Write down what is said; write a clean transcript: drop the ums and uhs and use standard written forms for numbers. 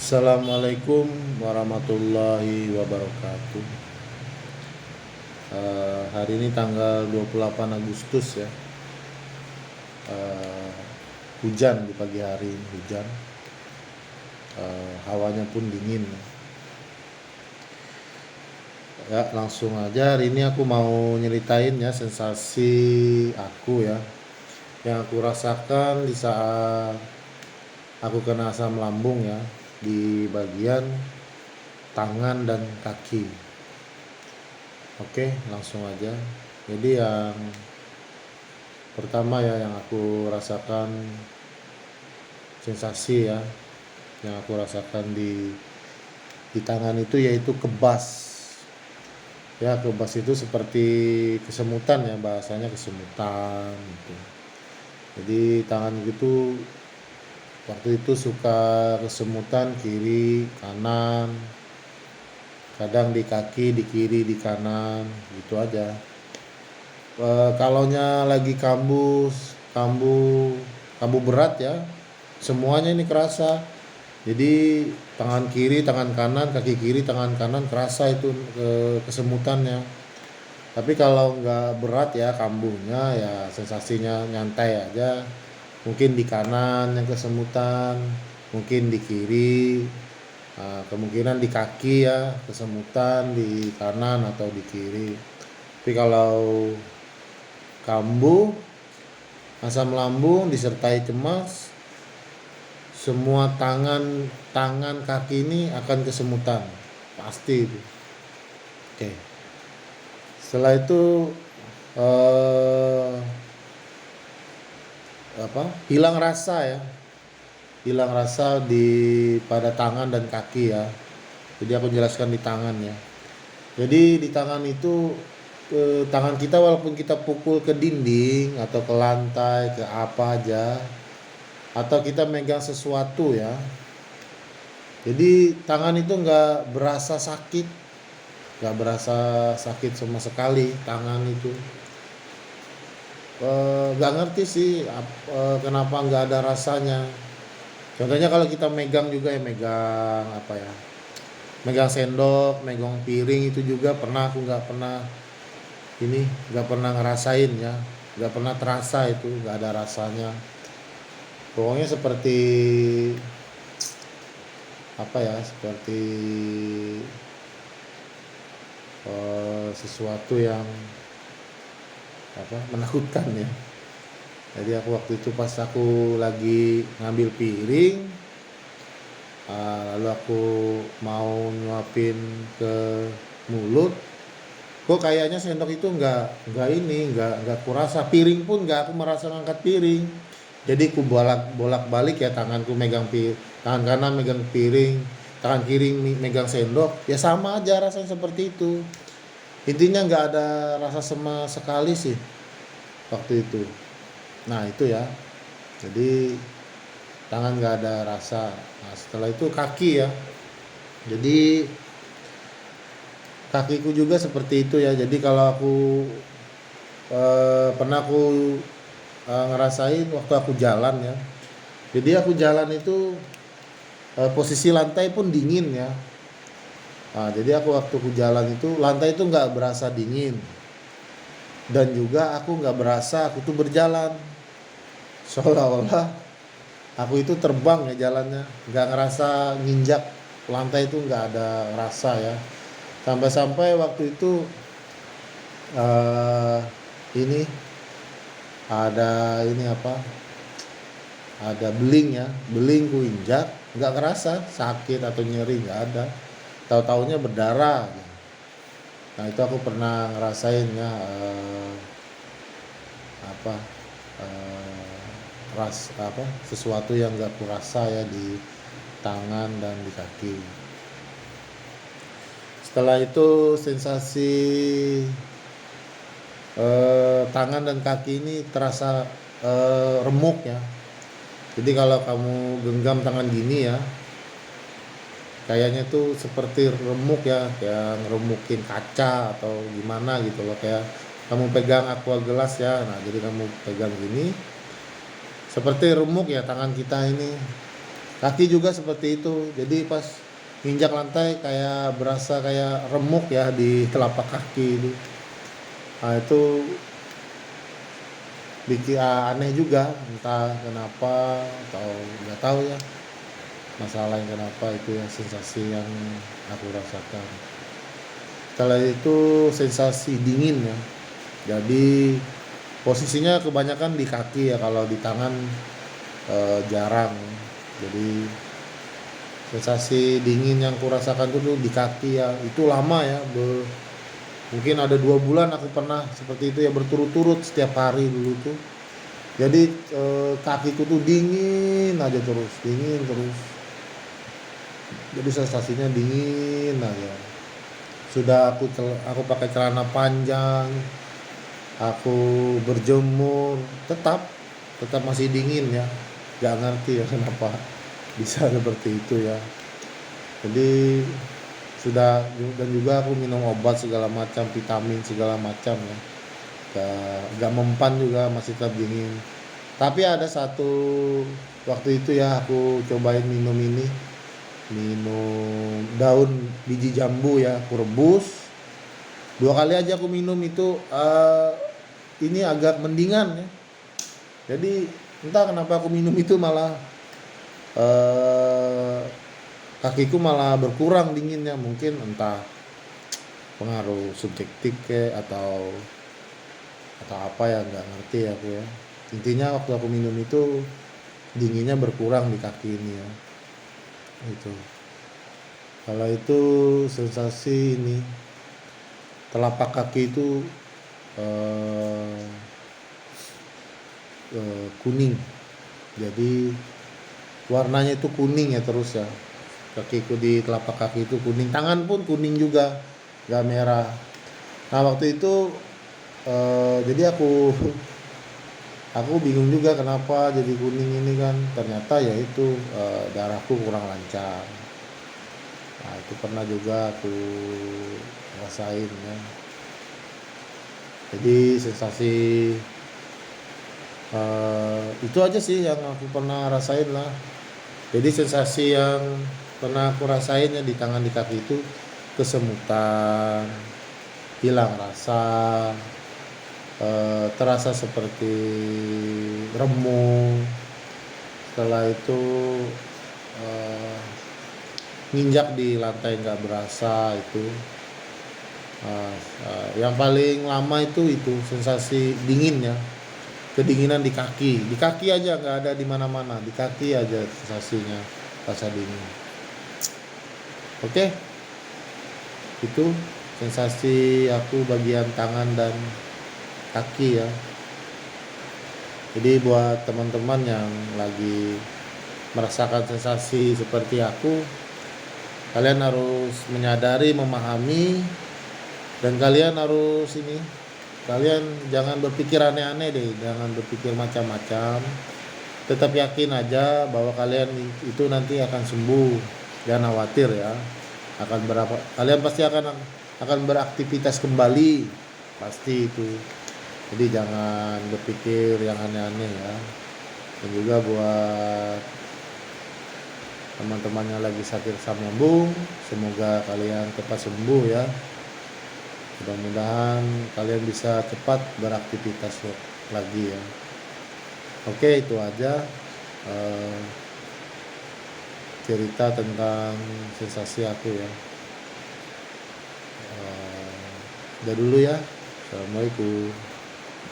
Assalamualaikum warahmatullahi wabarakatuh. Hari ini tanggal 28 Agustus ya. Eh, Hujan di pagi hari ini, hujan. Hawanya pun dingin. Ya, langsung aja hari ini aku mau nyeritain ya sensasi aku ya yang aku rasakan di saat aku kena asam lambung ya di bagian tangan dan kaki. Oke, langsung aja. Jadi yang pertama ya yang aku rasakan sensasi ya, yang aku rasakan di tangan itu yaitu kebas. Ya, kebas itu seperti kesemutan ya, bahasanya kesemutan gitu. Jadi tangan gitu waktu itu suka kesemutan kiri, kanan, kadang di kaki, di kiri, di kanan, gitu aja. Kalaunya lagi kambuh kambuh berat ya, semuanya ini kerasa. Jadi tangan kiri, tangan kanan, kaki kiri, tangan kanan kerasa itu kesemutannya. Tapi kalau nggak berat ya kambuhnya ya sensasinya nyantai aja. Mungkin di kanan yang kesemutan, mungkin di kiri, kemungkinan di kaki ya kesemutan di kanan atau di kiri. Tapi kalau kambuh, asam lambung disertai cemas, semua tangan tangan kaki ini akan kesemutan pasti itu. Oke, setelah itu eh, hilang rasa ya, hilang rasa di pada tangan dan kaki ya. Jadi aku jelaskan di tangan ya. Jadi di tangan itu tangan kita walaupun kita pukul ke dinding atau ke lantai ke apa aja atau kita megang sesuatu ya, jadi tangan itu nggak berasa sakit, nggak berasa sakit sama sekali tangan itu. Nggak ngerti sih kenapa nggak ada rasanya. Contohnya kalau kita megang juga ya, megang apa ya, megang sendok, megang piring itu juga pernah aku nggak pernah ngerasain ya, nggak pernah terasa itu, nggak ada rasanya. Pokoknya seperti apa ya, seperti sesuatu yang menakutkan ya. Jadi aku waktu itu pas aku lagi ngambil piring, lalu aku mau nyuapin ke mulut, kok kayaknya sendok itu nggak kurasa, piring pun nggak aku merasa ngangkat piring. Jadi aku bolak balik ya, tangan kanan megang piring, tangan kiri megang sendok, ya sama aja rasanya seperti itu. Intinya nggak ada rasa sama sekali sih waktu itu. Nah itu ya, jadi tangan nggak ada rasa. Nah setelah itu kaki ya, jadi kakiku juga seperti itu ya. Jadi kalau aku pernah aku ngerasain waktu aku jalan ya. Jadi aku jalan itu posisi lantai pun dingin ya. Nah, jadi aku waktu aku jalan itu lantai itu nggak berasa dingin, dan juga aku nggak berasa aku tuh berjalan, seolah-olah aku itu terbang ya jalannya, nggak ngerasa nginjak lantai itu, nggak ada rasa ya. Sampai-sampai waktu itu eh ini ada beling ya, beling ku injak, nggak ngerasa sakit atau nyeri, nggak ada. Tahu-taunya berdarah. Nah itu aku pernah ngerasain ya, apa eh, sesuatu yang nggak kurasa ya di tangan dan di kaki. Setelah itu sensasi tangan dan kaki ini terasa remuk ya. Jadi kalau kamu genggam tangan gini ya, kayaknya tuh seperti remuk ya, kayak ngeremukin kaca atau gimana gitu loh, kayak kamu pegang aqua gelas ya. Nah jadi kamu pegang gini seperti remuk ya tangan kita ini. Kaki juga seperti itu. Jadi pas injak lantai kayak berasa kayak remuk ya di telapak kaki itu. Nah, itu bikin aneh juga, entah kenapa atau nggak tahu ya masalah yang kenapa itu ya sensasi yang aku rasakan. Setelah itu sensasi dingin ya. Jadi posisinya kebanyakan di kaki ya, kalau di tangan jarang. Jadi sensasi dingin yang kurasakan itu di kaki ya, itu lama ya. Mungkin ada 2 bulan aku pernah seperti itu ya, berturut-turut setiap hari dulu tuh. Jadi kakiku tuh dingin aja terus, dingin terus. Jadi sensasinya dingin aja. Sudah aku pakai celana panjang, aku berjemur, tetap masih dingin ya. Gak ngerti ya kenapa bisa seperti itu ya. Jadi sudah, dan juga aku minum obat segala macam, vitamin segala macam ya. Gak mempan juga, masih tetap dingin. Tapi ada satu waktu itu ya, aku cobain minum daun biji jambu ya, aku rebus 2 kali aja aku minum itu, ini agak mendingan ya. Jadi entah kenapa aku minum itu malah eh, kakiku malah berkurang dinginnya, mungkin entah pengaruh subjektif ke atau apa ya, nggak ngerti aku ya. Intinya waktu aku minum itu dinginnya berkurang di kaki ini ya. Itu kalau itu sensasi ini telapak kaki itu eh, kuning, jadi warnanya itu kuning ya terus ya. Kakiku di telapak kaki itu kuning, tangan pun kuning juga, gak merah. Nah waktu itu jadi aku bingung juga kenapa jadi kuning ini kan, ternyata ya itu darahku kurang lancar. Nah itu pernah juga aku rasain ya. Jadi sensasi itu aja sih yang aku pernah rasain lah. Jadi sensasi yang pernah aku rasain ya di tangan di kaki itu kesemutan, hilang rasa, terasa seperti remuk. Setelah itu eh, nginjak di lantai nggak berasa itu. Yang paling lama itu sensasi dingin ya, kedinginan di kaki aja, nggak ada di mana-mana, di kaki aja sensasinya, rasa dingin. Oke, itu sensasi aku bagian tangan dan kaki ya. Jadi buat teman-teman yang lagi merasakan sensasi seperti aku, kalian harus menyadari, memahami, dan kalian harus kalian jangan berpikir aneh-aneh deh, jangan berpikir macam-macam. Tetap yakin aja bahwa kalian itu nanti akan sembuh. Jangan khawatir ya. Kalian pasti akan beraktivitas kembali, pasti itu. Jadi jangan berpikir yang aneh-aneh ya. Dan juga buat teman-teman yang lagi sakit asam lambung, semoga kalian cepat sembuh ya. Mudah-mudahan kalian bisa cepat beraktivitas lagi ya. Oke, itu aja cerita tentang sensasi aku ya. Udah dulu ya. Assalamualaikum.